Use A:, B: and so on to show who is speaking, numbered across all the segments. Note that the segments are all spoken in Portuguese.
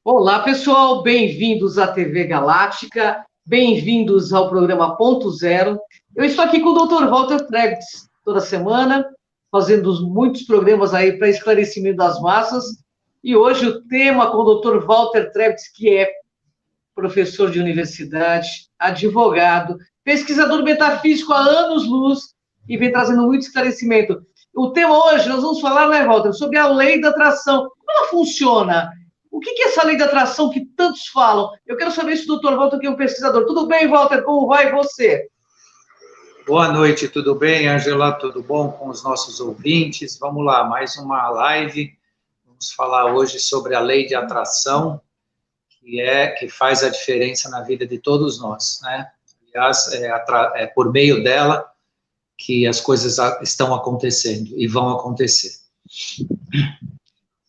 A: Olá, pessoal, bem-vindos à TV Galáctica, bem-vindos ao programa Ponto Zero. Eu estou aqui com o Dr. Walter Trebs, toda semana, fazendo muitos programas aí para esclarecimento das massas. E hoje o tema com o Dr. Walter Trebs, que é professor de universidade, advogado, pesquisador metafísico há anos-luz e vem trazendo muito esclarecimento. O tema hoje, nós vamos falar, né, Walter, sobre a lei da atração. Como ela funciona? O que é essa lei da atração que tantos falam? Eu quero saber se o Dr. Walter, que é um pesquisador. Tudo bem, Walter? Como vai você?
B: Boa noite, tudo bem, Angela? Tudo bom com os nossos ouvintes? Vamos lá, mais uma live. Vamos falar hoje sobre a lei de atração, que faz a diferença na vida de todos nós, né? Aliás, é por meio dela que as coisas estão acontecendo e vão acontecer.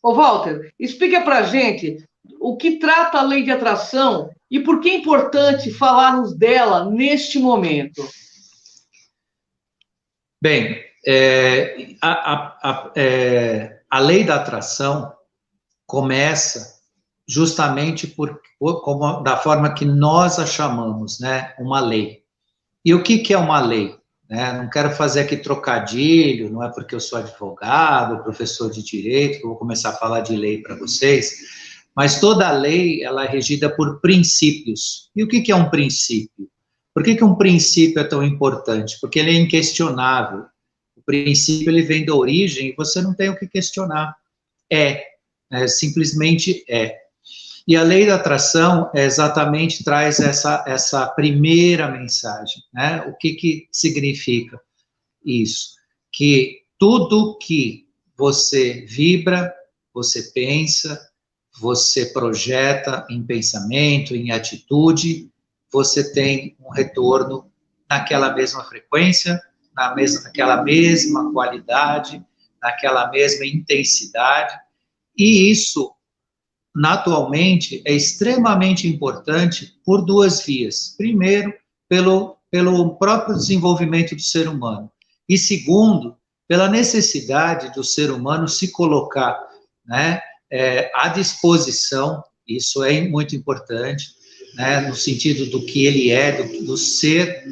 A: Ô, Walter, explica para a gente o que trata a lei de atração e por que é importante falarmos dela neste momento.
B: Bem, a lei da atração começa justamente da forma que nós a chamamos, né, uma lei. E o que é uma lei? Não quero fazer aqui trocadilho, não é porque eu sou advogado, professor de direito, que eu vou começar a falar de lei para vocês, mas toda lei, ela é regida por princípios. E o que é um princípio? Por que um princípio é tão importante? Porque ele é inquestionável. O princípio, ele vem da origem e você não tem o que questionar. Simplesmente é. E a lei da atração exatamente traz essa primeira mensagem, né? O que significa isso? Que tudo que você vibra, você pensa, você projeta em pensamento, em atitude, você tem um retorno naquela mesma frequência, naquela mesma qualidade, naquela mesma intensidade, e isso atualmente é extremamente importante por duas vias. Primeiro, pelo próprio desenvolvimento do ser humano. E segundo, pela necessidade do ser humano se colocar, né, à disposição, isso é muito importante, né, no sentido do que ele é, do ser,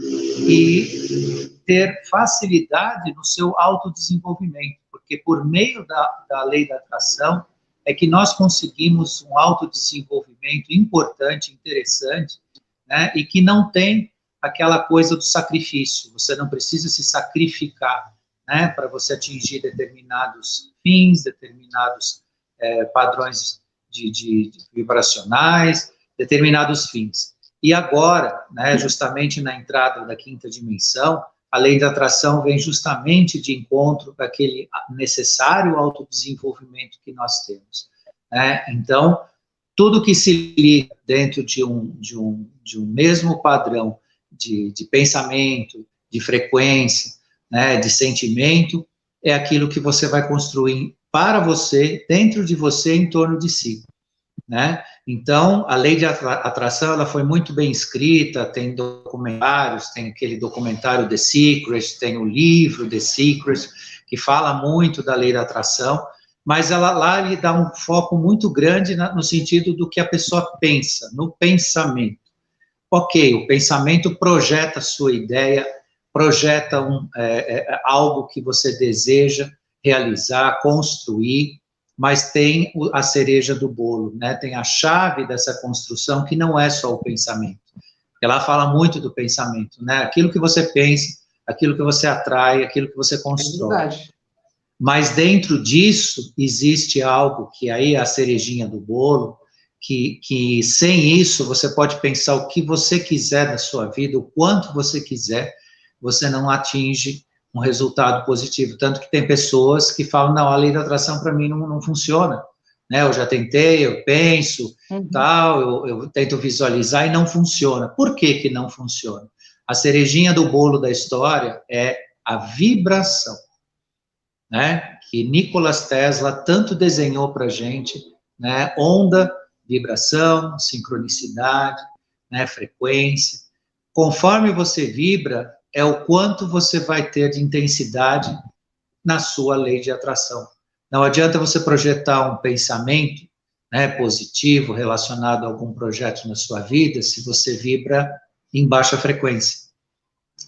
B: e ter facilidade no seu autodesenvolvimento, porque por meio da lei da atração, é que nós conseguimos um autodesenvolvimento importante, interessante, né, e que não tem aquela coisa do sacrifício. Você não precisa se sacrificar, né, para você atingir determinados fins, determinados padrões de vibracionais, determinados fins. E agora, né, justamente na entrada da quinta dimensão, a lei da atração vem justamente de encontro com aquele necessário autodesenvolvimento que nós temos, né? Então, tudo que se liga dentro de um mesmo padrão de pensamento, de frequência, né, de sentimento, é aquilo que você vai construir para você, dentro de você, em torno de si, né? Então, a lei de atração, ela foi muito bem escrita, tem documentários, tem aquele documentário The Secret, tem o livro The Secret, que fala muito da lei da atração, mas lá lhe dá um foco muito grande no sentido do que a pessoa pensa, no pensamento. Ok, o pensamento projeta a sua ideia, projeta algo que você deseja realizar, construir, mas tem a cereja do bolo, né? Tem a chave dessa construção, que não é só o pensamento. Ela fala muito do pensamento, né? Aquilo que você pensa, aquilo que você atrai, aquilo que você constrói.
A: É verdade.
B: Mas dentro disso existe algo que aí é a cerejinha do bolo, que sem isso você pode pensar o que você quiser da sua vida, o quanto você quiser, você não atinge um resultado positivo. Tanto que tem pessoas que falam, não, a lei da atração para mim não funciona, né? Eu já tentei, eu penso, tal, eu tento visualizar e não funciona. Por que não funciona? A cerejinha do bolo da história é a vibração, né? Que Nikola Tesla tanto desenhou para a gente, né? Onda, vibração, sincronicidade, né? Frequência. Conforme você vibra, é o quanto você vai ter de intensidade na sua lei de atração. Não adianta você projetar um pensamento, né, positivo relacionado a algum projeto na sua vida se você vibra em baixa frequência.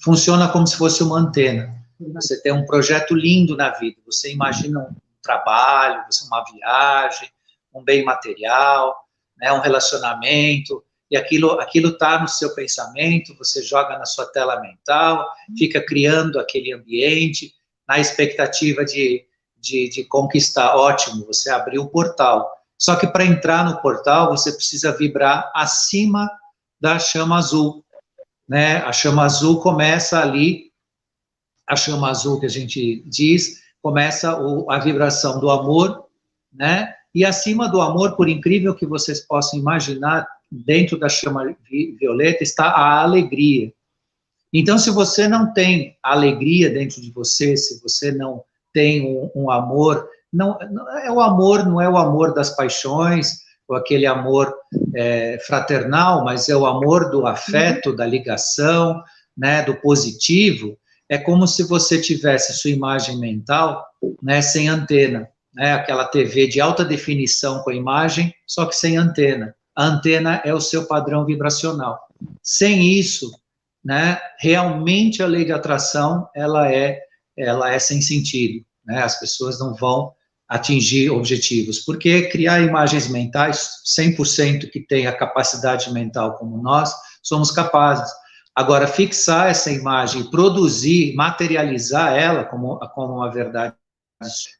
B: Funciona como se fosse uma antena. Você tem um projeto lindo na vida, você imagina um trabalho, uma viagem, um bem material, né, um relacionamento, e aquilo está no seu pensamento, você joga na sua tela mental, fica criando aquele ambiente, na expectativa de conquistar. Ótimo, você abriu o portal. Só que para entrar no portal, você precisa vibrar acima da chama azul, né? A chama azul começa ali, a chama azul que a gente diz, começa a vibração do amor, né? E acima do amor, por incrível que vocês possam imaginar, dentro da chama violeta está a alegria. Então, se você não tem alegria dentro de você, se você não tem um amor, não é o amor das paixões, ou aquele amor fraternal, mas é o amor do afeto, da ligação, né, do positivo. É como se você tivesse sua imagem mental, né, sem antena, né, aquela TV de alta definição com a imagem, só que sem antena. A antena é o seu padrão vibracional. Sem isso, né, realmente a lei de atração, ela é sem sentido, né, as pessoas não vão atingir objetivos, porque criar imagens mentais, 100% que tem a capacidade mental como nós, somos capazes. Agora, fixar essa imagem, produzir, materializar ela como uma verdade,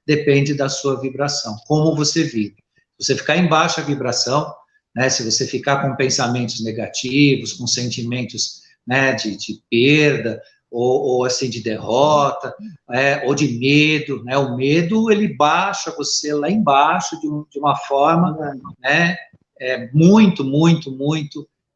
B: depende da sua vibração, como você vive. Se você ficar em baixa vibração, né, se você ficar com pensamentos negativos, com sentimentos, né, de perda, ou assim, de derrota, ou de medo, né, o medo, ele baixa você lá embaixo de uma forma, né, muito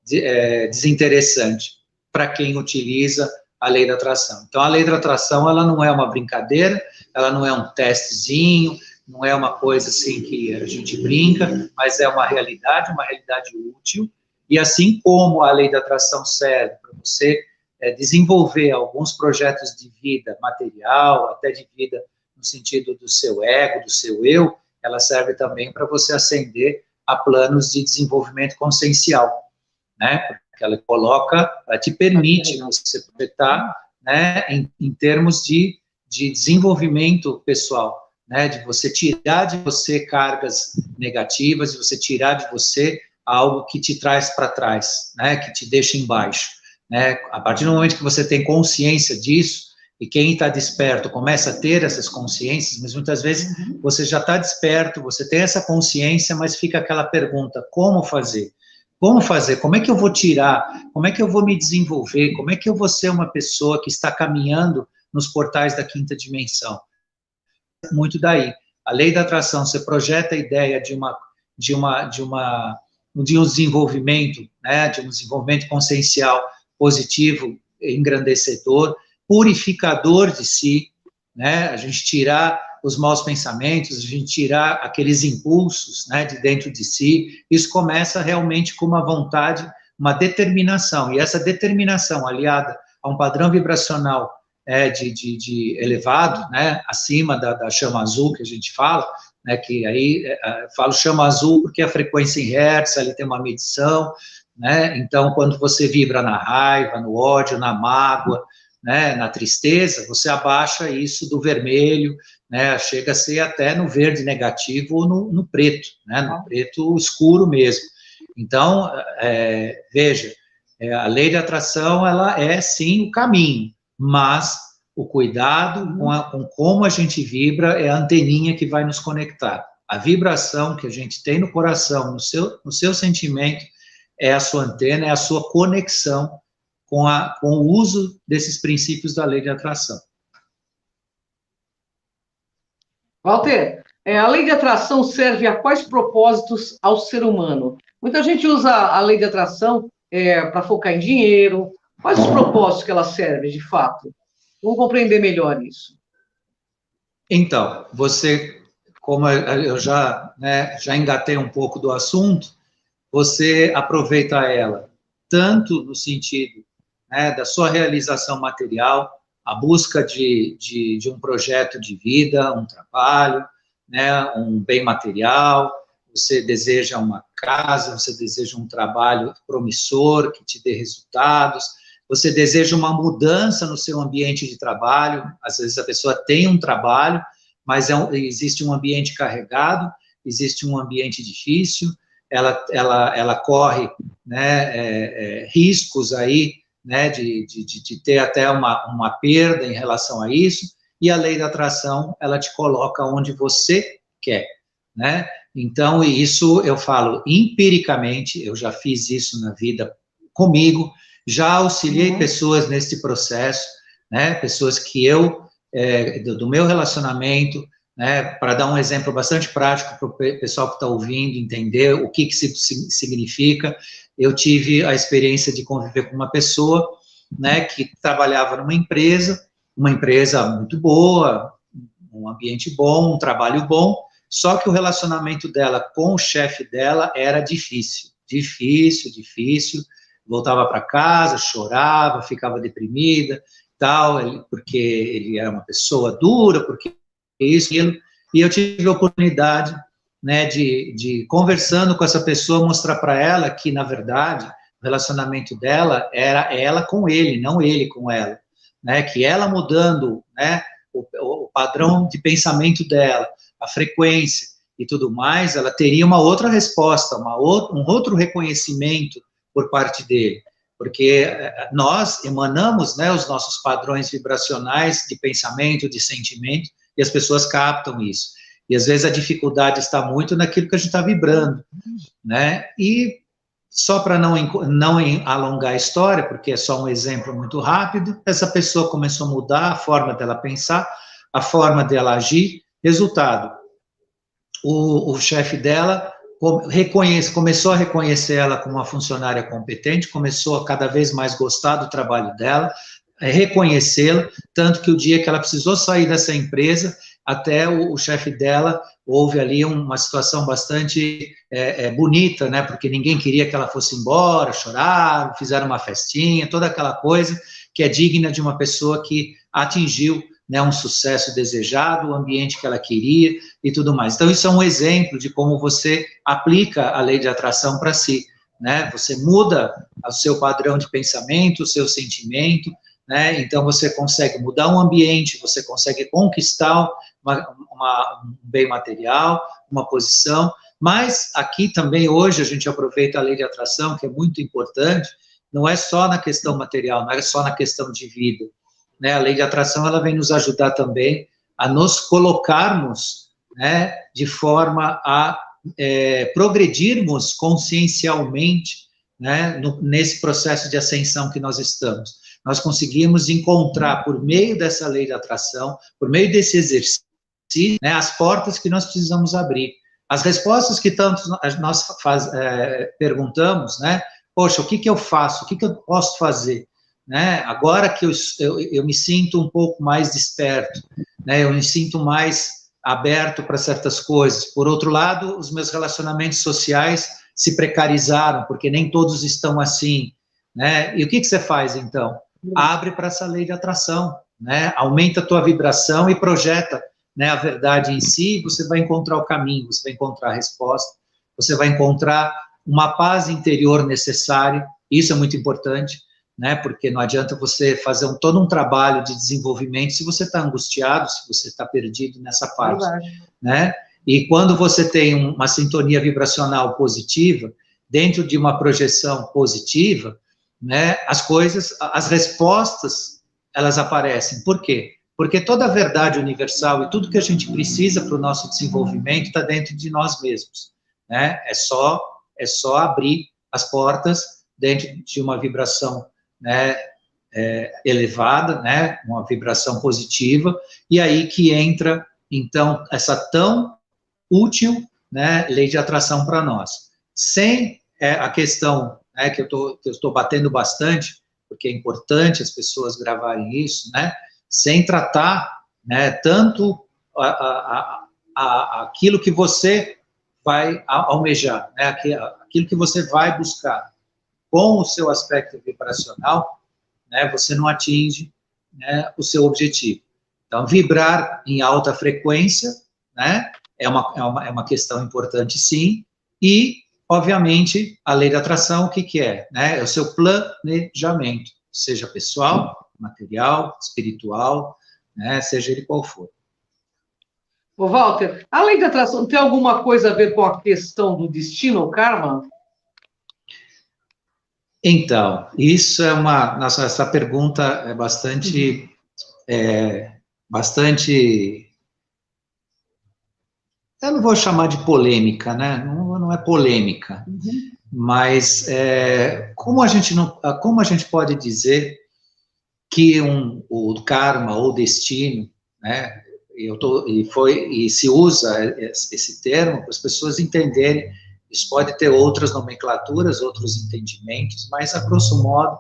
B: desinteressante para quem utiliza a lei da atração. Então, a lei da atração, ela não é uma brincadeira, ela não é um testezinho, não é uma coisa assim que a gente brinca, mas é uma realidade útil, e assim como a lei da atração serve para você desenvolver alguns projetos de vida material, até de vida no sentido do seu ego, do seu eu, ela serve também para você ascender a planos de desenvolvimento consciencial, né? Porque ela ela te permite você estar, né, em termos de desenvolvimento pessoal, né, de você tirar de você cargas negativas, de você tirar de você algo que te traz para trás, né, que te deixa embaixo, né, a partir do momento que você tem consciência disso, e quem está desperto começa a ter essas consciências, mas muitas vezes você já está desperto, você tem essa consciência, mas fica aquela pergunta, como fazer? Como fazer? Como é que eu vou tirar? Como é que eu vou me desenvolver? Como é que eu vou ser uma pessoa que está caminhando nos portais da quinta dimensão? Muito daí. A lei da atração, você projeta a ideia de um desenvolvimento, né, de um desenvolvimento consciencial positivo, engrandecedor, purificador de si, né, a gente tirar os maus pensamentos, a gente tirar aqueles impulsos, né, de dentro de si, isso começa realmente com uma vontade, uma determinação, e essa determinação aliada a um padrão vibracional de elevado, né, acima da chama azul que a gente fala, né, que aí falo chama azul porque a frequência em hertz, ali tem uma medição, né, então quando você vibra na raiva, no ódio, na mágoa, né, na tristeza, você abaixa isso do vermelho, né, chega a ser até no verde negativo ou no preto, né, no preto escuro mesmo. Então, veja, a lei da atração, ela é sim o caminho, mas o cuidado com como a gente vibra é a anteninha que vai nos conectar. A vibração que a gente tem no coração, no seu sentimento, é a sua antena, é a sua conexão com o uso desses princípios da lei de atração.
A: Walter, a lei de atração serve a quais propósitos ao ser humano? Muita gente usa a lei de atração para focar em dinheiro. Quais os propósitos que ela serve, de fato? Vamos compreender melhor isso.
B: Então, você, como eu já engatei um pouco do assunto, você aproveita ela tanto no sentido, né, da sua realização material, a busca de um projeto de vida, um trabalho, né, um bem material, você deseja uma casa, você deseja um trabalho promissor, que te dê resultados, você deseja uma mudança no seu ambiente de trabalho, às vezes a pessoa tem um trabalho, mas existe um ambiente carregado, existe um ambiente difícil, ela corre, né, riscos aí, né, de ter até uma perda em relação a isso, e a lei da atração, ela te coloca onde você quer, né? Então, isso eu falo empiricamente, eu já fiz isso na vida comigo, já auxiliei pessoas nesse processo, né, pessoas que do meu relacionamento, né, para dar um exemplo bastante prático para o pessoal que está ouvindo entender o que significa, eu tive a experiência de conviver com uma pessoa, né, que trabalhava numa empresa muito boa, um ambiente bom, um trabalho bom, só que o relacionamento dela com o chefe dela era difícil, voltava para casa, chorava, ficava deprimida, tal, porque ele era uma pessoa dura, porque isso, aquilo, e eu tive a oportunidade, né, de conversando com essa pessoa, mostrar para ela que, na verdade, o relacionamento dela era ela com ele, não ele com ela, né, que ela mudando, né, o padrão de pensamento dela, a frequência e tudo mais, ela teria uma outra resposta, um outro reconhecimento por parte dele, porque nós emanamos, né, os nossos padrões vibracionais de pensamento, de sentimento, e as pessoas captam isso. E às vezes a dificuldade está muito naquilo que a gente está vibrando, né? E só para não alongar a história, porque é só um exemplo muito rápido, essa pessoa começou a mudar a forma dela pensar, a forma dela agir, resultado, o chefe dela começou a reconhecer ela como uma funcionária competente, começou a cada vez mais gostar do trabalho dela, reconhecê-la, tanto que o dia que ela precisou sair dessa empresa, até o chefe dela, houve ali uma situação bastante bonita, né, porque ninguém queria que ela fosse embora, choraram, fizeram uma festinha, toda aquela coisa que é digna de uma pessoa que atingiu, né, um sucesso desejado, o ambiente que ela queria e tudo mais. Então, isso é um exemplo de como você aplica a lei de atração para si, né, você muda o seu padrão de pensamento, o seu sentimento, né, então você consegue mudar um ambiente, você consegue conquistar um bem material, uma posição, mas aqui também hoje a gente aproveita a lei de atração, que é muito importante, não é só na questão material, não é só na questão de vida, né, a lei de atração, ela vem nos ajudar também a nos colocarmos, né, de forma a progredirmos consciencialmente, né, nesse processo de ascensão que nós estamos. Nós conseguimos encontrar, por meio dessa lei de atração, por meio desse exercício, né, as portas que nós precisamos abrir. As respostas que tanto nós perguntamos, né, poxa, o que eu faço? O que eu posso fazer? Né, agora que eu me sinto um pouco mais desperto, né, eu me sinto mais aberto para certas coisas. Por outro lado, os meus relacionamentos sociais se precarizaram, porque nem todos estão assim, né, e o que você faz, então? Abre para essa lei de atração, né, aumenta a tua vibração e projeta, né, a verdade em si, você vai encontrar o caminho, você vai encontrar a resposta, você vai encontrar uma paz interior necessária, isso é muito importante, né, porque não adianta você fazer todo um trabalho de desenvolvimento se você está angustiado, se você está perdido nessa parte, né, e quando você tem uma sintonia vibracional positiva, dentro de uma projeção positiva, né, as respostas, elas aparecem, por quê? Porque toda a verdade universal e tudo que a gente precisa para o nosso desenvolvimento está dentro de nós mesmos, né, é só abrir as portas dentro de uma vibração, né, elevada, né, uma vibração positiva, e aí que entra, então, essa tão útil, né, lei de atração para nós. Sem a questão, né, que eu estou batendo bastante, porque é importante as pessoas gravarem isso, né, sem tratar, né, tanto aquilo que você vai almejar, né, aquilo que você vai buscar, com o seu aspecto vibracional, né, você não atinge, né, o seu objetivo. Então, vibrar em alta frequência, né, é uma questão importante, sim, e, obviamente, a lei da atração, o que que é? Né? É o seu planejamento, seja pessoal, material, espiritual, né? Seja ele qual for.
A: Ô, Walter, a lei da atração tem alguma coisa a ver com a questão do destino ou karma?
B: Então, isso é nossa, essa pergunta é bastante, eu não vou chamar de polêmica, né? Não é polêmica, mas como a gente pode dizer que o karma ou destino, né? E se usa esse termo para as pessoas entenderem. Isso pode ter outras nomenclaturas, outros entendimentos, mas, a grosso modo,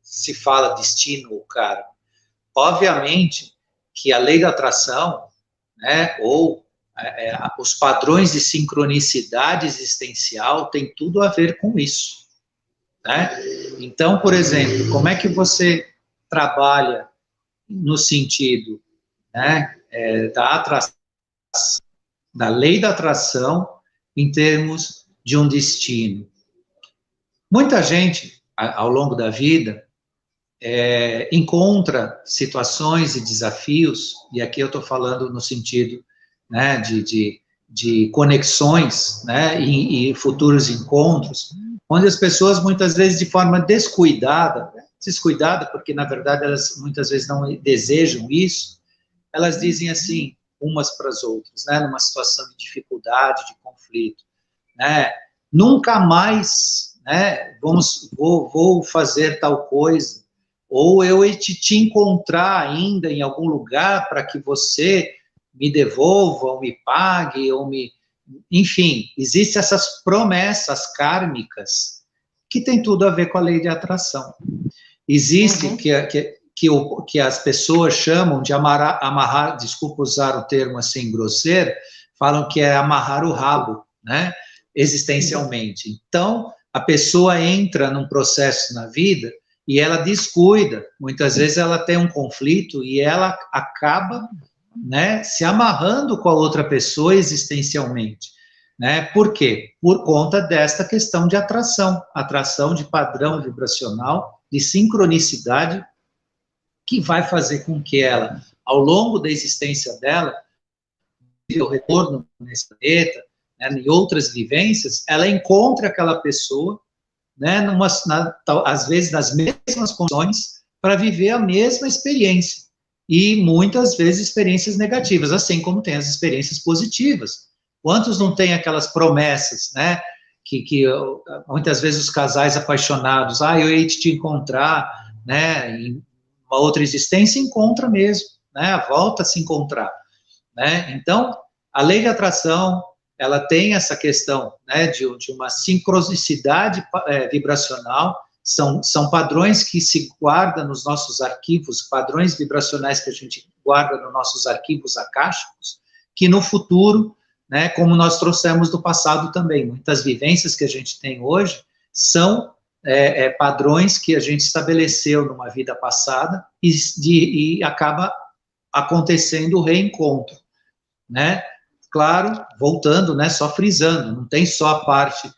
B: se fala destino ou karma. Obviamente que a lei da atração, né, ou os padrões de sincronicidade existencial tem tudo a ver com isso. Né? Então, por exemplo, como é que você trabalha no sentido, né, da atração, da lei da atração, em termos de um destino? Muita gente, ao longo da vida, encontra situações e desafios, e aqui eu estou falando no sentido, né, de conexões, né, e futuros encontros, onde as pessoas, muitas vezes, de forma descuidada, porque, na verdade, elas muitas vezes não desejam isso, elas dizem assim, umas para as outras, né, numa situação de dificuldade, de conflito, né, nunca mais, né, vou fazer tal coisa, ou eu te encontrar ainda em algum lugar para que você me devolva, ou me pague, enfim, existem essas promessas kármicas que tem tudo a ver com a lei de atração. Existe que as pessoas chamam de amarrar, desculpa usar o termo assim grosseiro, falam que é amarrar o rabo, né, existencialmente. Então, a pessoa entra num processo na vida e ela descuida, muitas vezes ela tem um conflito e ela acaba, né, se amarrando com a outra pessoa existencialmente. Né? Por quê? Por conta desta questão de atração de padrão vibracional, de sincronicidade, que vai fazer com que ela, ao longo da existência dela, o retorno nesse planeta, né, em outras vivências, ela encontre aquela pessoa, né, às vezes nas mesmas condições, para viver a mesma experiência. E muitas vezes experiências negativas, assim como tem as experiências positivas. Quantos não têm aquelas promessas, né, que muitas vezes os casais apaixonados, eu hei de te encontrar, né, em uma outra existência, encontra mesmo, né, volta a se encontrar. Né? Então, a lei de atração, ela tem essa questão, né, de uma sincronicidade vibracional, são padrões que se guardam nos nossos arquivos, padrões vibracionais que a gente guarda nos nossos arquivos akáshicos, que no futuro, né, como nós trouxemos do passado também, muitas vivências que a gente tem hoje são padrões que a gente estabeleceu numa vida passada e acaba acontecendo o reencontro, né? Claro, voltando, né, só frisando, não tem só a parte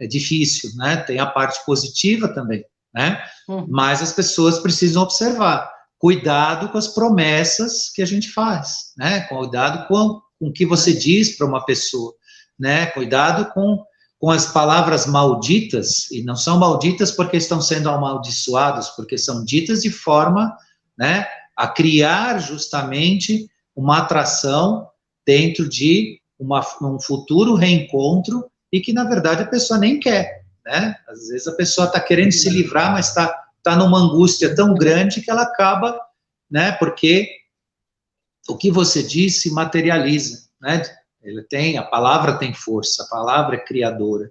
B: difícil, né, tem a parte positiva também, né, mas as pessoas precisam observar, cuidado com as promessas que a gente faz, né, cuidado com o que você diz para uma pessoa, né, cuidado com as palavras malditas, e não são malditas porque estão sendo amaldiçoadas, porque são ditas de forma, né, a criar justamente uma atração dentro de um futuro reencontro e que, na verdade, a pessoa nem quer, né? Às vezes a pessoa está querendo se livrar, mas está numa angústia tão grande que ela acaba, né? Porque o que você diz se materializa, né? A palavra tem força, a palavra é criadora,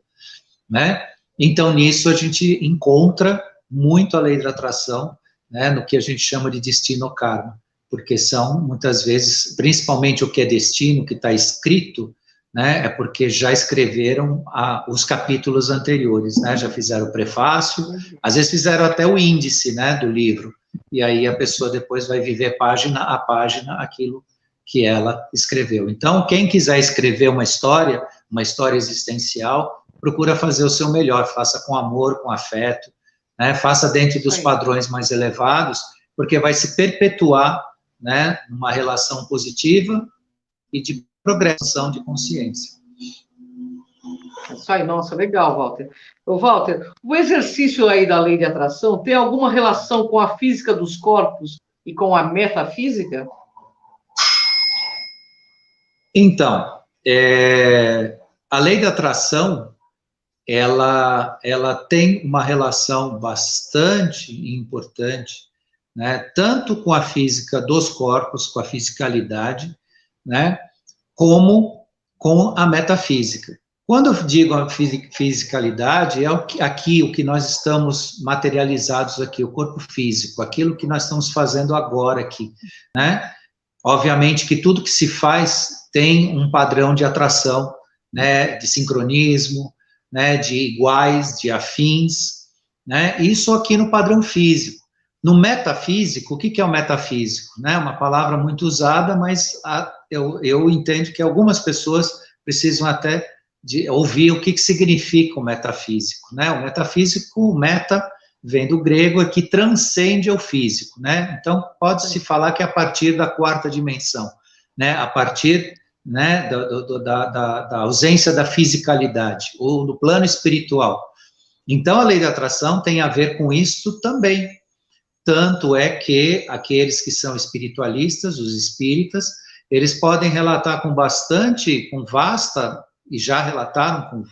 B: né? Então, nisso a gente encontra muito a lei da atração, né? No que a gente chama de destino karma. Porque são, muitas vezes, principalmente o que é destino, que está escrito, né, é porque já escreveram os capítulos anteriores, né, já fizeram o prefácio, às vezes fizeram até o índice, né, do livro, e aí a pessoa depois vai viver página a página aquilo que ela escreveu. Então, quem quiser escrever uma história existencial, procura fazer o seu melhor, faça com amor, com afeto, né, faça dentro dos padrões mais elevados, porque vai se perpetuar, né, uma relação positiva e de progressão de consciência.
A: Isso aí, nossa, legal, Walter. Ô, Walter, o exercício aí da lei de atração tem alguma relação com a física dos corpos e com a metafísica?
B: Então, a lei da atração, ela tem uma relação bastante importante, né, tanto com a física dos corpos, com a fisicalidade, né, como com a metafísica. Quando eu digo a fisicalidade, é aqui o que nós estamos materializados aqui, o corpo físico, aquilo que nós estamos fazendo agora aqui, né? Obviamente que tudo que se faz tem um padrão de atração, né, de sincronismo, né, de iguais, de afins, né? Isso aqui no padrão físico. No metafísico, o que é o metafísico? Né? Uma palavra muito usada, mas eu entendo que algumas pessoas precisam até de ouvir o que significa o metafísico, né? O metafísico, o meta, vem do grego, é que transcende o físico, né? Então, pode-se falar que é a partir da quarta dimensão, né? A partir, né, da ausência da fisicalidade, ou do plano espiritual. Então, a lei da atração tem a ver com isso também. Tanto é que aqueles que são espiritualistas, os espíritas, eles podem relatar com vasta, e já relataram com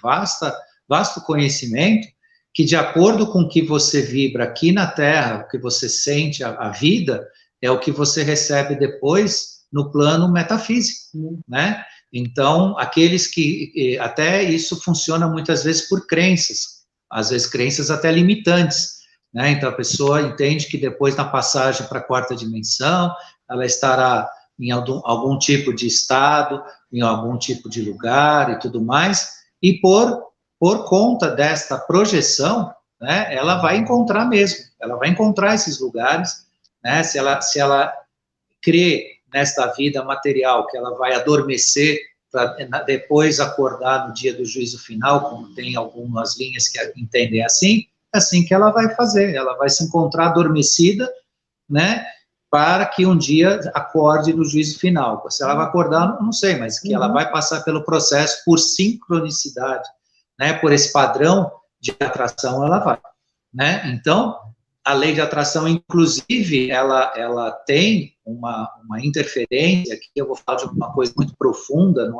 B: vasto conhecimento, que de acordo com o que você vibra aqui na Terra, o que você sente a vida, é o que você recebe depois no plano metafísico, né? Então, aqueles que, até isso funciona muitas vezes por crenças, às vezes crenças até limitantes, né? Então, a pessoa entende que depois, na passagem para a quarta dimensão, ela estará em algum tipo de estado, em algum tipo de lugar e tudo mais, e por conta desta projeção, né, ela vai encontrar mesmo, ela vai encontrar esses lugares, né, se ela crê nesta vida material, que ela vai adormecer para depois acordar no dia do juízo final, como tem algumas linhas que entendem assim, é assim que ela vai fazer, ela vai se encontrar adormecida, né, para que um dia acorde no juízo final. Se ela vai acordar, não sei, mas que ela vai passar pelo processo por sincronicidade, né, por esse padrão de atração, ela vai, né? Então, a lei de atração, inclusive, ela tem uma interferência, aqui eu vou falar de uma coisa muito profunda,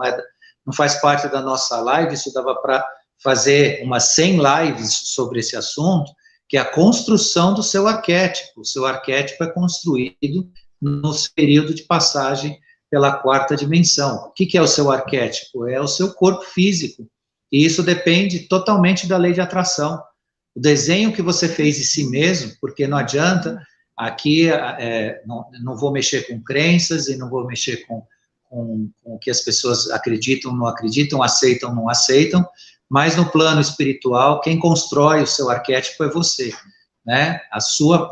B: não faz parte da nossa live, isso dava para fazer umas 100 lives sobre esse assunto, que é a construção do seu arquétipo. O seu arquétipo é construído no período de passagem pela quarta dimensão. O que é o seu arquétipo? É o seu corpo físico, e isso depende totalmente da lei de atração. O desenho que você fez de si mesmo, porque não adianta, aqui não vou mexer com crenças e não vou mexer com o que as pessoas acreditam, não acreditam, aceitam, não aceitam, mas no plano espiritual, quem constrói o seu arquétipo é você, né? A sua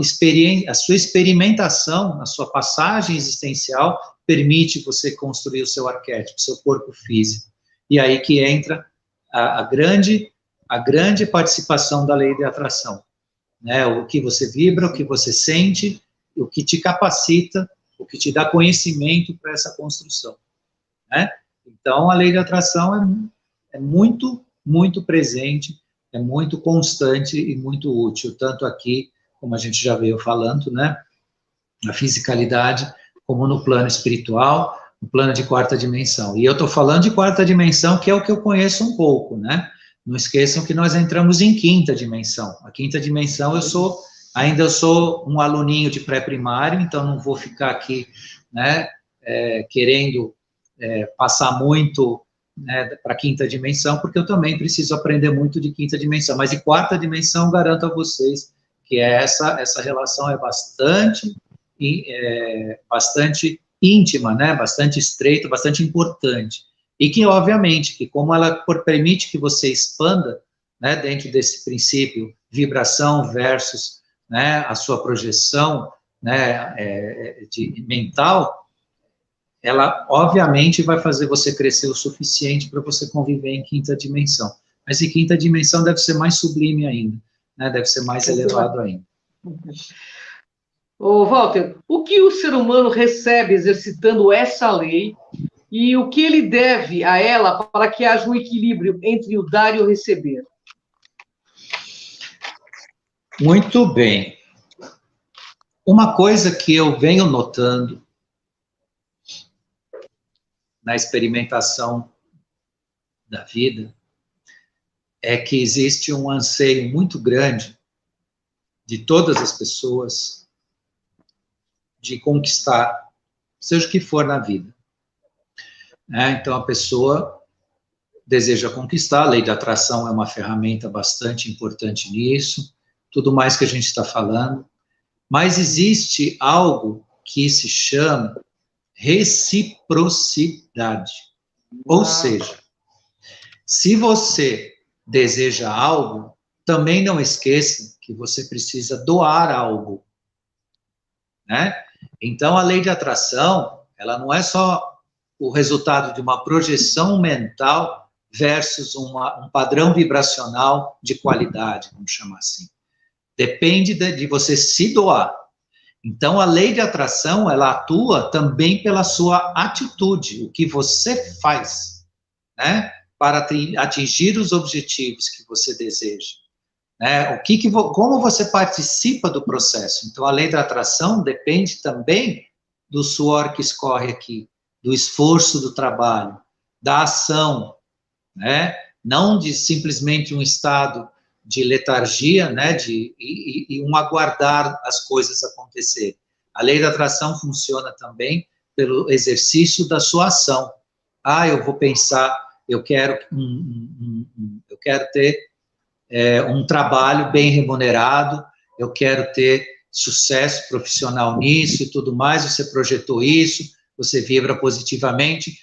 B: experimentação, a sua passagem existencial permite você construir o seu arquétipo, o seu corpo físico. E aí que entra a grande participação da lei de atração, né? O que você vibra, o que você sente, o que te capacita, o que te dá conhecimento para essa construção, né? Então, a lei de atração é muito presente, é muito constante e muito útil, tanto aqui, como a gente já veio falando, né? Na fisicalidade, como no plano espiritual, no plano de quarta dimensão. E eu estou falando de quarta dimensão, que é o que eu conheço um pouco, né? Não esqueçam que nós entramos em quinta dimensão. A quinta dimensão, ainda sou um aluninho de pré-primário, então não vou ficar aqui, né, querendo passar muito, né, para a quinta dimensão, porque eu também preciso aprender muito de quinta dimensão. Mas de quarta dimensão, garanto a vocês que essa relação é bastante íntima, né, bastante estreita, bastante importante. E que, obviamente, que como ela permite que você expanda, né, dentro desse princípio, vibração versus, né, a sua projeção, né, mental, ela, obviamente, vai fazer você crescer o suficiente para você conviver em quinta dimensão. Mas em quinta dimensão deve ser mais sublime ainda, né? Deve ser mais elevado ainda.
A: Ô, Walter, o que o ser humano recebe exercitando essa lei e o que ele deve a ela para que haja um equilíbrio entre o dar e o receber?
B: Muito bem. Uma coisa que eu venho notando na experimentação da vida é que existe um anseio muito grande de todas as pessoas de conquistar, seja o que for na vida. Então, a pessoa deseja conquistar, a lei da atração é uma ferramenta bastante importante nisso, tudo mais que a gente está falando, mas existe algo que se chama reciprocidade. Ou seja, se você deseja algo, também não esqueça que você precisa doar algo, né? Então, a lei de atração, ela não é só o resultado de uma projeção mental versus um padrão vibracional de qualidade, vamos chamar assim. Depende de você se doar. Então, a lei de atração, ela atua também pela sua atitude, o que você faz, né, para atingir os objetivos que você deseja. Né? Como você participa do processo. Então, a lei da atração depende também do suor que escorre aqui, do esforço do trabalho, da ação, né? Não de simplesmente um estado de letargia, né, e um aguardar as coisas acontecerem. A lei da atração funciona também pelo exercício da sua ação. Eu vou pensar, eu quero ter um trabalho bem remunerado, eu quero ter sucesso profissional nisso e tudo mais, você projetou isso, você vibra positivamente,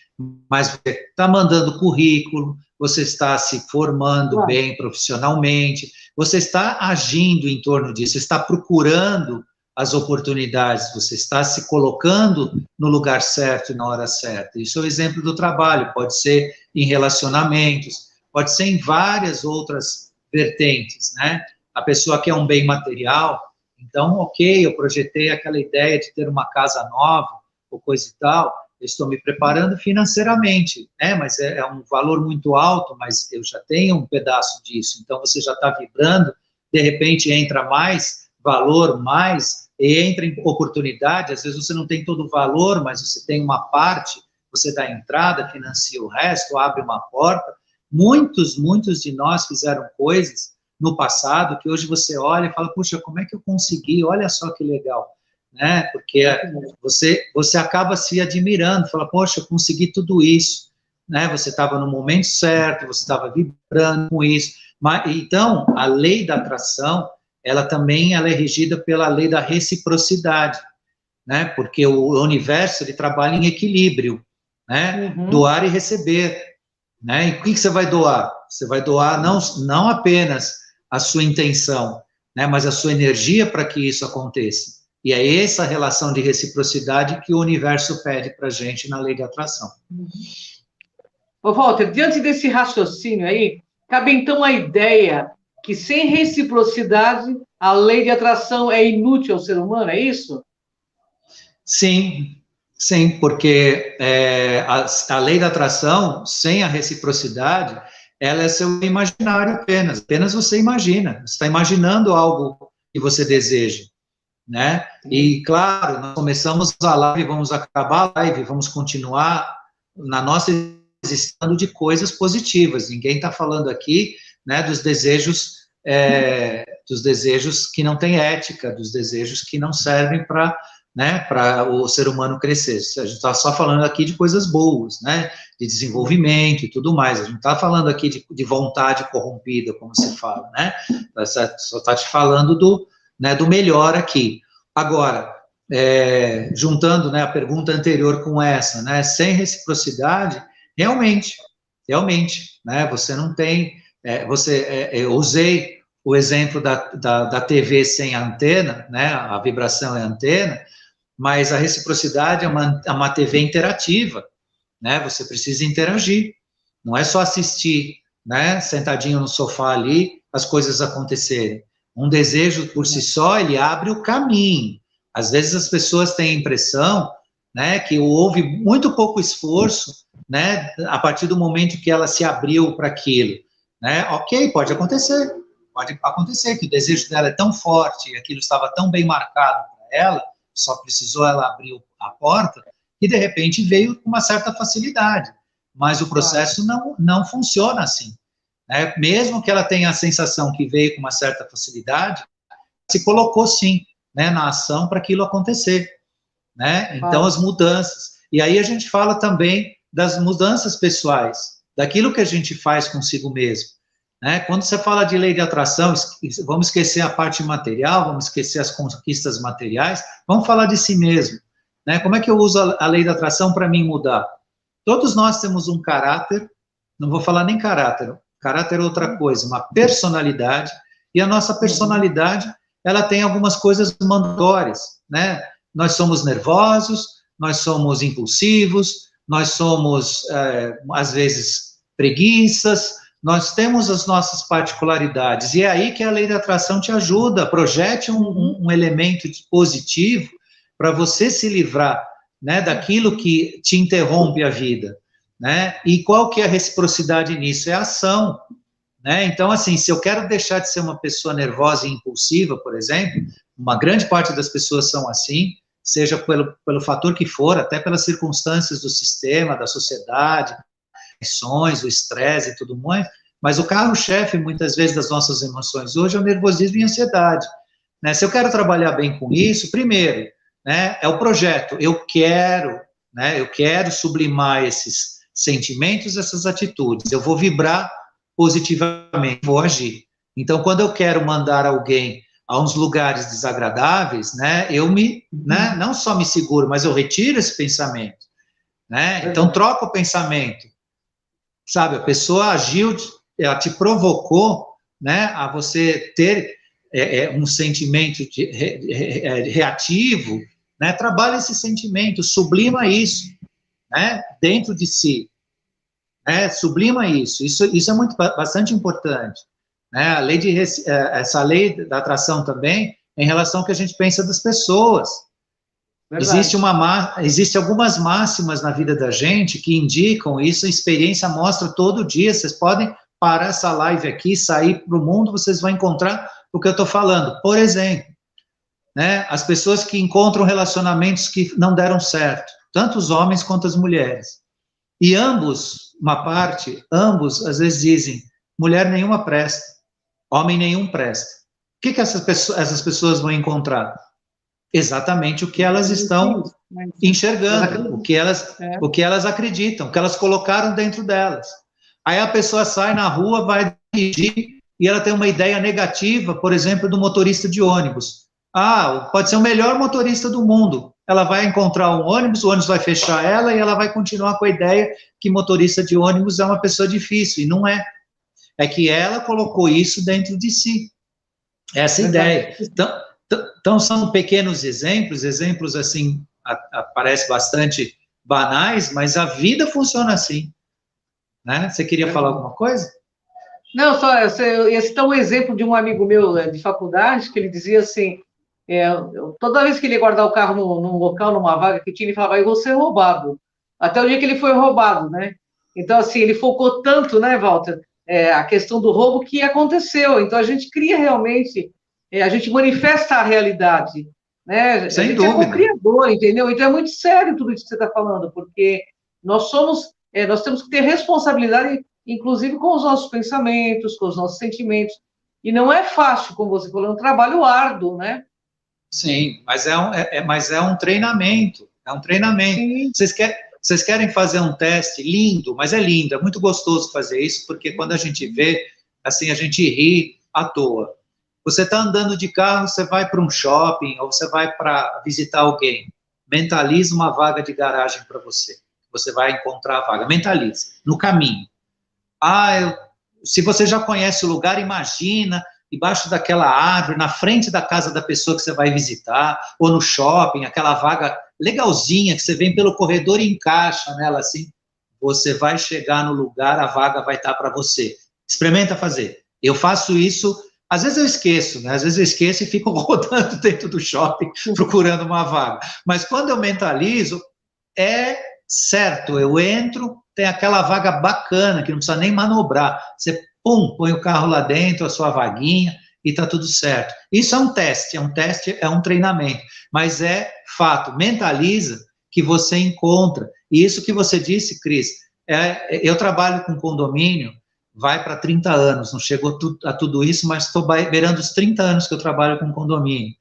B: mas você está mandando currículo, você está se formando bem profissionalmente, você está agindo em torno disso, você está procurando as oportunidades, você está se colocando no lugar certo e na hora certa. Isso é o exemplo do trabalho, pode ser em relacionamentos, pode ser em várias outras vertentes, né? A pessoa quer um bem material, então, ok, eu projetei aquela ideia de ter uma casa nova, ou coisa e tal, eu estou me preparando financeiramente, né? Mas é um valor muito alto, mas eu já tenho um pedaço disso, então você já está vibrando, de repente entra mais valor, e entra em oportunidade, às vezes você não tem todo o valor, mas você tem uma parte, você dá entrada, financia o resto, abre uma porta. Muitos de nós fizeram coisas no passado que hoje você olha e fala, puxa, como é que eu consegui? Olha só que legal. Né? Porque você acaba se admirando, fala, poxa, eu consegui tudo isso, né? Você estava no momento certo, você estava vibrando com isso. Então, a lei da atração, ela é regida pela lei da reciprocidade, né? Porque o universo, ele trabalha em equilíbrio, né? Doar e receber, né? E o que você vai doar? Você vai doar não apenas a sua intenção, né? Mas a sua energia para que isso aconteça. E é essa relação de reciprocidade que o universo pede para a gente na lei da atração.
A: Ô, Walter, diante desse raciocínio aí, cabe então a ideia que sem reciprocidade a lei de atração é inútil ao ser humano, é isso?
B: Sim, porque a lei da atração, sem a reciprocidade, ela é seu imaginário apenas você imagina, você está imaginando algo que você deseja. Né? E, claro, nós começamos a live, vamos acabar a live, vamos continuar na nossa existência de coisas positivas. Ninguém está falando aqui, né, dos desejos que não têm ética, dos desejos que não servem para, né, para o ser humano crescer. A gente está só falando aqui de coisas boas, né, de desenvolvimento e tudo mais. A gente está falando aqui de vontade corrompida, como se fala, né? Só está te falando do melhor aqui. Agora, juntando, né, a pergunta anterior com essa, né, sem reciprocidade, realmente, né, você não tem, eu usei o exemplo da TV sem antena, né, a vibração é antena, mas a reciprocidade é uma TV interativa, né? Você precisa interagir, não é só assistir, né? Sentadinho no sofá ali, as coisas acontecerem. Um desejo por si só, ele abre o caminho. Às vezes as pessoas têm a impressão, né, que houve muito pouco esforço, né, a partir do momento que ela se abriu para aquilo, né? Ok, pode acontecer que o desejo dela é tão forte, aquilo estava tão bem marcado para ela, só precisou ela abrir a porta, e de repente veio com uma certa facilidade, mas o processo não funciona assim, né? Mesmo que ela tenha a sensação que veio com uma certa facilidade, se colocou sim, né, na ação para aquilo acontecer, né? Então as mudanças, e aí a gente fala também das mudanças pessoais, daquilo que a gente faz consigo mesmo, né? Quando você fala de lei de atração, vamos esquecer a parte material, vamos esquecer as conquistas materiais, vamos falar de si mesmo, né? Como é que eu uso a lei da atração para mim mudar? Todos nós temos um caráter, não vou falar nem caráter é outra coisa, uma personalidade, e a nossa personalidade, ela tem algumas coisas mandatórias, né? Nós somos nervosos, nós somos impulsivos, nós somos, às vezes, preguiças, nós temos as nossas particularidades, e é aí que a lei da atração te ajuda, projete um elemento positivo para você se livrar, né, daquilo que te interrompe a vida, né? E qual que é a reciprocidade nisso? É a ação, né? Então, assim, se eu quero deixar de ser uma pessoa nervosa e impulsiva, por exemplo, uma grande parte das pessoas são assim, seja pelo fator que for, até pelas circunstâncias do sistema, da sociedade, emoções, o estresse e tudo mais, mas o carro-chefe, muitas vezes, das nossas emoções hoje é o nervosismo e a ansiedade, né? Se eu quero trabalhar bem com isso, primeiro, né, é o projeto, eu quero sublimar esses sentimentos, essas atitudes, eu vou vibrar positivamente, vou agir. Então, quando eu quero mandar alguém a uns lugares desagradáveis, né, né, não só me seguro, mas eu retiro esse pensamento, né? Então, troca o pensamento, sabe? A pessoa agiu, ela te provocou, né, a você ter um sentimento reativo, né? Trabalha esse sentimento, sublima isso, né, dentro de si, né? Sublima isso é bastante importante, né? Essa lei da atração também, em relação ao que a gente pensa das pessoas. Existe algumas máximas na vida da gente que indicam isso, a experiência mostra todo dia, vocês podem parar essa live aqui, sair para o mundo, vocês vão encontrar o que eu estou falando. Por exemplo, né, as pessoas que encontram relacionamentos que não deram certo, tanto os homens quanto as mulheres, e ambos às vezes dizem, mulher nenhuma presta, homem nenhum presta. O que essas pessoas vão encontrar? Exatamente o que elas estão enxergando, o que elas acreditam, o que elas colocaram dentro delas. Aí a pessoa sai na rua, vai dirigir, e ela tem uma ideia negativa, por exemplo, do motorista de ônibus. Pode ser o melhor motorista do mundo. Ela vai encontrar um ônibus, o ônibus vai fechar ela, e ela vai continuar com a ideia que motorista de ônibus é uma pessoa difícil, e não é. É que ela colocou isso dentro de si. Essa ideia. Então, são pequenos exemplos assim, parece bastante banais, mas a vida funciona assim, né? Você queria falar alguma coisa?
A: Não, só esse é um exemplo de um amigo meu de faculdade, que ele dizia assim, toda vez que ele ia guardar o carro num local, numa vaga que tinha, ele falava, eu vou ser roubado. Até o dia que ele foi roubado, né? Então, assim, ele focou tanto, né, Walter, a questão do roubo que aconteceu. Então, a gente cria realmente... a gente manifesta a realidade, né?
B: Sem
A: a gente
B: dúvida.
A: É co-criador, entendeu? Então é muito sério tudo isso que você está falando, porque nós temos que ter responsabilidade, inclusive com os nossos pensamentos, com os nossos sentimentos. E não é fácil, como você falou, é um trabalho árduo, né?
B: Sim, mas é um treinamento, Sim. Vocês querem fazer um teste lindo, mas é lindo, é muito gostoso fazer isso, porque quando a gente vê, assim, a gente ri à toa. Você está andando de carro, você vai para um shopping, ou você vai para visitar alguém, mentaliza uma vaga de garagem para você. Você vai encontrar a vaga, mentaliza, no caminho. Se você já conhece o lugar, imagina debaixo daquela árvore, na frente da casa da pessoa que você vai visitar, ou no shopping, aquela vaga legalzinha que você vem pelo corredor e encaixa nela assim, você vai chegar no lugar, a vaga vai estar para você. Experimenta fazer. Eu faço isso, às vezes eu esqueço, né? Às vezes eu esqueço e fico rodando dentro do shopping procurando uma vaga. Mas quando eu mentalizo, é certo, eu entro, tem aquela vaga bacana, que não precisa nem manobrar. Você, pum, põe o carro lá dentro, a sua vaguinha, e está tudo certo. Isso é um teste, é um treinamento. Mas é fato, mentaliza que você encontra. E isso que você disse, Cris, eu trabalho com condomínio, vai para 30 anos, não chegou a tudo isso, mas estou beirando os 30 anos que eu trabalho com condomínio.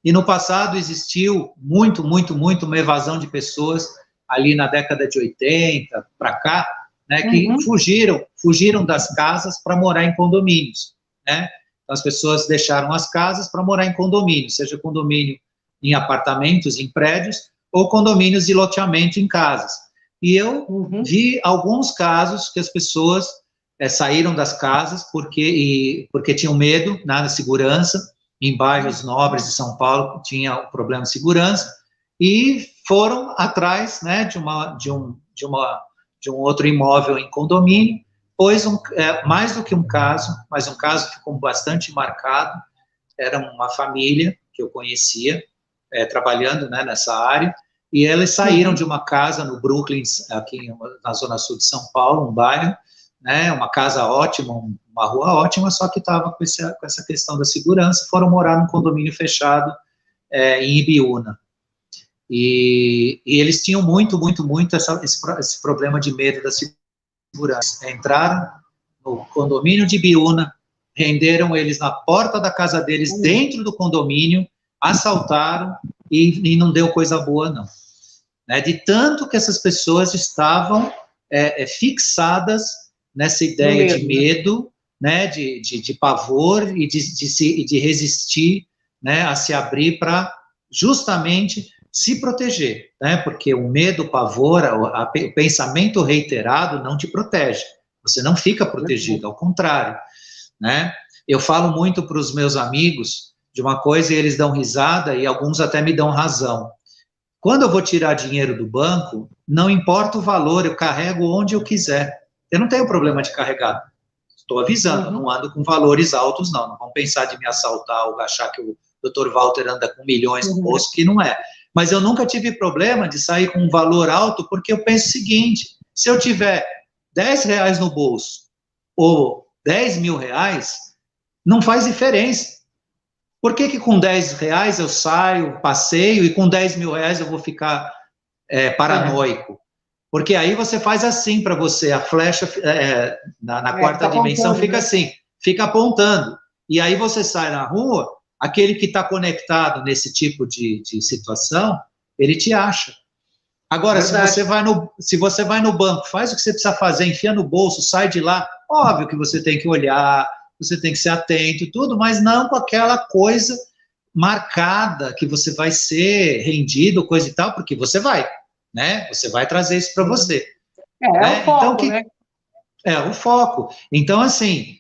B: E no passado existiu muito uma evasão de pessoas, ali na década de 80 para cá, né, que fugiram das casas para morar em condomínios, né? Então, as pessoas deixaram as casas para morar em condomínios, seja condomínio em apartamentos, em prédios, ou condomínios de loteamento em casas. E eu vi alguns casos que as pessoas saíram das casas porque tinham medo, nada de segurança, em bairros nobres de São Paulo tinha um problema de segurança, e foram atrás, né, de um outro imóvel em condomínio, pois mais do que um caso, mas um caso que ficou bastante marcado, era uma família que eu conhecia, trabalhando, né, nessa área, e eles saíram de uma casa no Brooklyn, aqui na zona sul de São Paulo, um bairro, né, uma casa ótima, uma rua ótima, só que estava com essa questão da segurança, foram morar num condomínio fechado em Ibiúna. E eles tinham muito esse problema de medo da segurança. Entraram no condomínio de Ibiúna, renderam eles na porta da casa deles, dentro do condomínio, assaltaram e não deu coisa boa, não. Né? De tanto que essas pessoas estavam fixadas nessa ideia de medo, né? de pavor e de resistir, né? A se abrir para justamente se proteger, né? Porque o medo, o pavor, o pensamento reiterado não te protege. Você não fica protegido, ao contrário, né? Eu falo muito para os meus amigos de uma coisa e eles dão risada e alguns até me dão razão. Quando eu vou tirar dinheiro do banco, não importa o valor, eu carrego onde eu quiser. Eu não tenho problema de carregar. Estou avisando, não ando com valores altos, não. Não vão pensar de me assaltar ou achar que o Dr. Walter anda com milhões no bolso, que não é. Mas eu nunca tive problema de sair com um valor alto, porque eu penso o seguinte, se eu tiver 10 reais no bolso ou 10 mil reais, não faz diferença. Por que com 10 reais eu saio, passeio, e com 10 mil reais eu vou ficar paranoico? Porque aí você faz assim para você, a flecha na quarta dimensão fica assim, fica apontando. E aí você sai na rua, aquele que está conectado nesse tipo de situação, ele te acha. Agora, se você vai no banco, faz o que você precisa fazer, enfia no bolso, sai de lá, óbvio que você tem que olhar, você tem que ser atento e tudo, mas não com aquela coisa marcada que você vai ser rendido, coisa e tal, porque você vai, né? Você vai trazer isso para você.
A: Né? O foco, então, né?
B: O foco. Então, assim,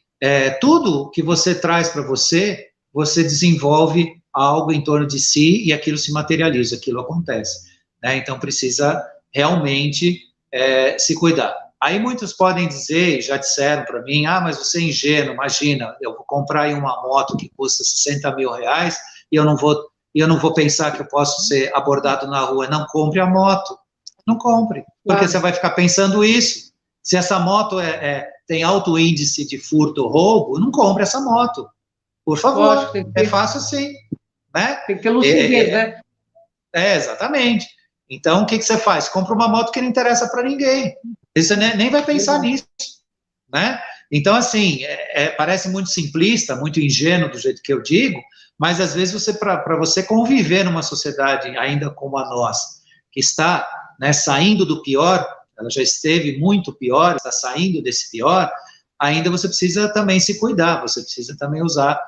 B: tudo que você traz para você, você desenvolve algo em torno de si e aquilo se materializa, aquilo acontece. Né? Então, precisa realmente se cuidar. Aí muitos podem dizer, já disseram para mim, mas você é ingênuo, imagina, eu vou comprar aí uma moto que custa 60 mil reais e eu não vou pensar que eu posso ser abordado na rua. Não compre a moto, não compre, porque você vai ficar pensando isso. Se essa moto tem alto índice de furto ou roubo, não compre essa moto, por favor. É fácil assim, né?
A: Tem que ter lucidez, né?
B: Exatamente. Então, o que você faz? Compra uma moto que não interessa para ninguém. Você nem vai pensar nisso, né? Então, assim, parece muito simplista, muito ingênuo do jeito que eu digo, mas às vezes para você conviver numa sociedade ainda como a nossa, que está, né, saindo do pior, ela já esteve muito pior, está saindo desse pior, ainda você precisa também se cuidar, você precisa também usar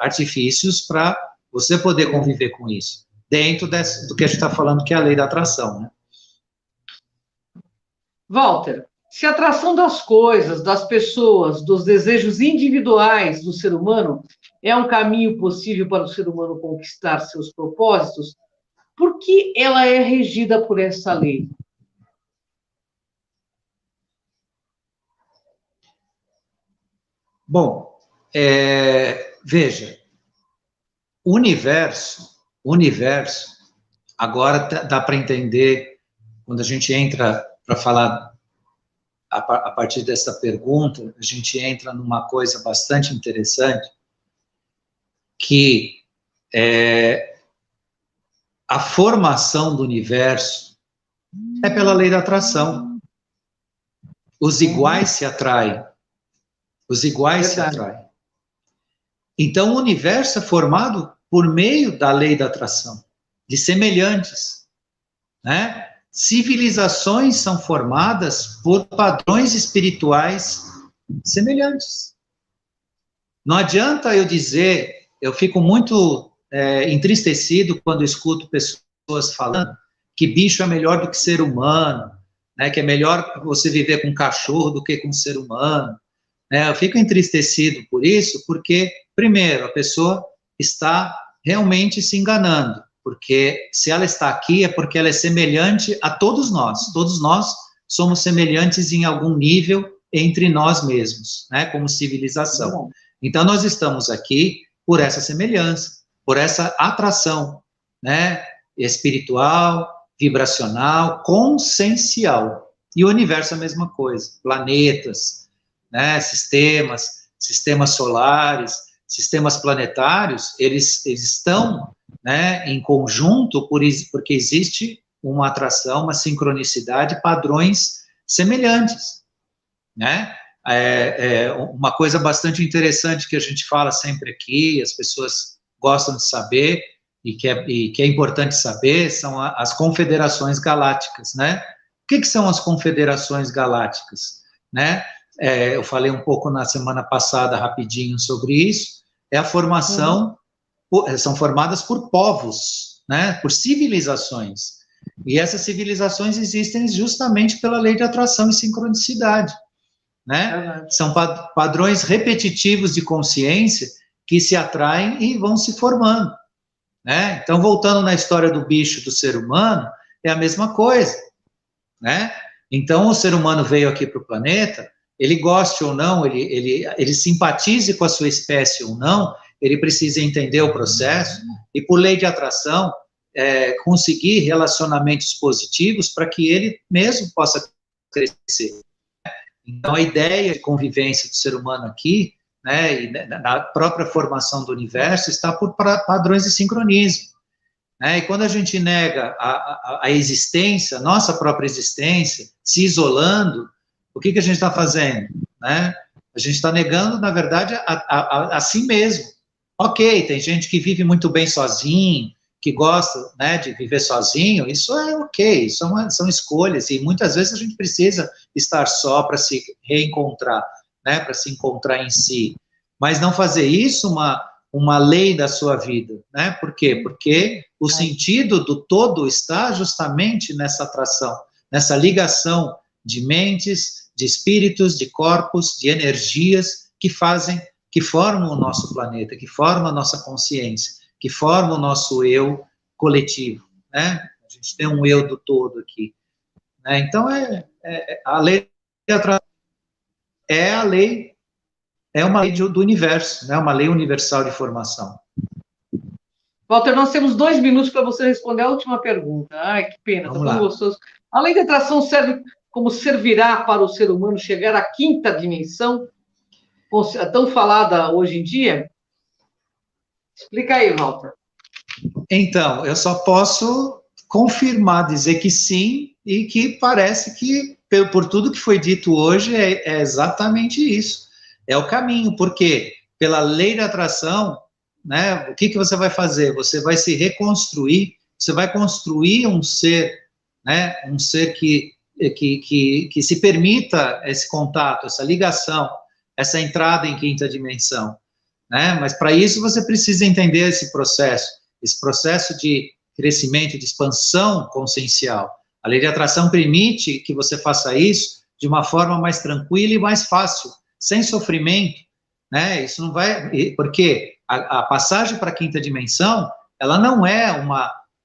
B: artifícios para você poder conviver com isso, dentro do que a gente está falando, que é a lei da atração, né?
A: Walter, Se a atração das coisas, das pessoas, dos desejos individuais do ser humano é um caminho possível para o ser humano conquistar seus propósitos, por que ela é regida por essa lei?
B: Bom, veja, o universo, agora dá para entender, quando a gente entra para falar a partir dessa pergunta, a gente entra numa coisa bastante interessante, que a formação do universo é pela lei da atração. Os iguais se atraem. Os iguais se atraem. Então, o universo é formado por meio da lei da atração, de semelhantes, né? Civilizações são formadas por padrões espirituais semelhantes. Não adianta eu dizer, eu fico muito entristecido quando escuto pessoas falando que bicho é melhor do que ser humano, né, que é melhor você viver com um cachorro do que com um ser humano. Eu fico entristecido por isso, porque, primeiro, a pessoa está realmente se enganando, porque se ela está aqui é porque ela é semelhante a todos nós somos semelhantes em algum nível entre nós mesmos, né, como civilização. Então, nós estamos aqui por essa semelhança, por essa atração, né, espiritual, vibracional, consciencial. E o universo é a mesma coisa, planetas, né, sistemas solares, sistemas planetários, eles estão, né, em conjunto porque existe uma atração, uma sincronicidade, padrões semelhantes, né? Uma coisa bastante interessante que a gente fala sempre aqui, as pessoas gostam de saber, e que é importante saber, são as confederações galácticas, né? O que são as confederações galácticas, né? Eu falei um pouco na semana passada, rapidinho, sobre isso. É a formação, são formadas por povos, né? Por civilizações. E essas civilizações existem justamente pela lei de atração e sincronicidade, né? São padrões repetitivos de consciência que se atraem e vão se formando, né? Então, voltando na história do bicho do ser humano, é a mesma coisa, né? Então, o ser humano veio aqui para o planeta, ele goste ou não, ele simpatize com a sua espécie ou não, ele precisa entender o processo e, por lei de atração, conseguir relacionamentos positivos para que ele mesmo possa crescer. Então, a ideia de convivência do ser humano aqui, né, e na própria formação do universo, está por padrões de sincronismo, né? E quando a gente nega a existência, nossa própria existência, se isolando, o que a gente está fazendo, né? A gente está negando, na verdade, a si mesmo. Ok, tem gente que vive muito bem sozinho, que gosta, né, de viver sozinho, isso é ok, são escolhas, e muitas vezes a gente precisa estar só para se reencontrar, né, para se encontrar em si, mas não fazer isso uma lei da sua vida, né? Por quê? Porque o sentido do todo está justamente nessa atração, nessa ligação de mentes, de espíritos, de corpos, de energias que formam o nosso planeta, que formam a nossa consciência, que formam o nosso eu coletivo, né? A gente tem um eu do todo aqui, né? Então, a lei de atração é uma lei do universo, né? Uma lei universal de formação.
A: Walter, nós temos 2 minutos para você responder a última pergunta. Ai, que pena, está tão gostoso. A lei de atração servirá para o ser humano chegar à 5ª dimensão, tão falada hoje em dia? Explica aí, Walter.
B: Então, eu só posso confirmar, dizer que sim, e que parece que, por tudo que foi dito hoje, é exatamente isso. É o caminho, porque pela lei da atração, né, o que você vai fazer? Você vai se reconstruir, você vai construir um ser, né, um ser que se permita esse contato, essa ligação, essa entrada em 5ª dimensão, né? Mas para isso você precisa entender esse processo de crescimento, de expansão consciencial. A lei de atração permite que você faça isso de uma forma mais tranquila e mais fácil, sem sofrimento, né? Isso não vai... Porque a passagem para a quinta dimensão, ela não é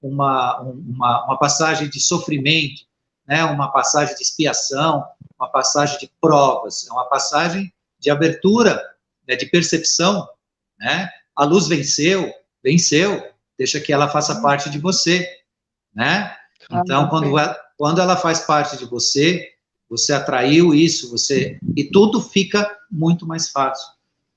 B: uma passagem de sofrimento, né? Uma passagem de expiação, uma passagem de provas, é uma passagem de abertura, né? De percepção, né? A luz venceu, deixa que ela faça parte de você, né? Então, quando ela faz parte de você, você atraiu isso, e tudo fica muito mais fácil,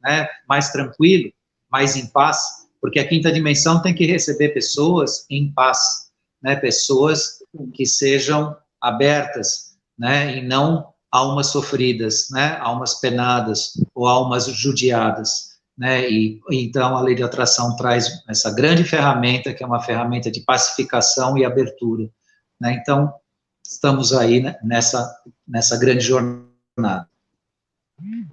B: né? Mais tranquilo, mais em paz, porque a quinta dimensão tem que receber pessoas em paz, né? Pessoas que sejam abertas, né? E não almas sofridas, né? Almas penadas ou almas judiadas, né? E então a lei de atração traz essa grande ferramenta, que é uma ferramenta de pacificação e abertura, né? Então, estamos aí, né, nessa grande jornada.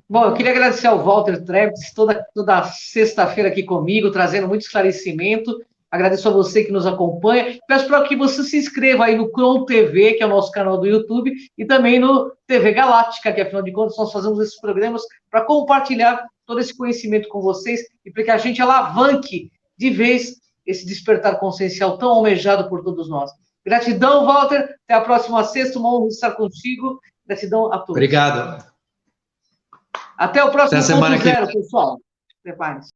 A: Bom, eu queria agradecer ao Walter Trepps, toda sexta-feira aqui comigo, trazendo muito esclarecimento. Agradeço a você que nos acompanha. Peço para que você se inscreva aí no Cron TV, que é o nosso canal do YouTube, e também no TV Galáctica, que afinal de contas nós fazemos esses programas para compartilhar todo esse conhecimento com vocês e para que a gente alavanque de vez esse despertar consciencial tão almejado por todos nós. Gratidão, Walter. Até a próxima sexta. Uma honra estar contigo. Gratidão a todos.
B: Obrigado.
A: Até o próximo ponto zero, pessoal. Prepare-se.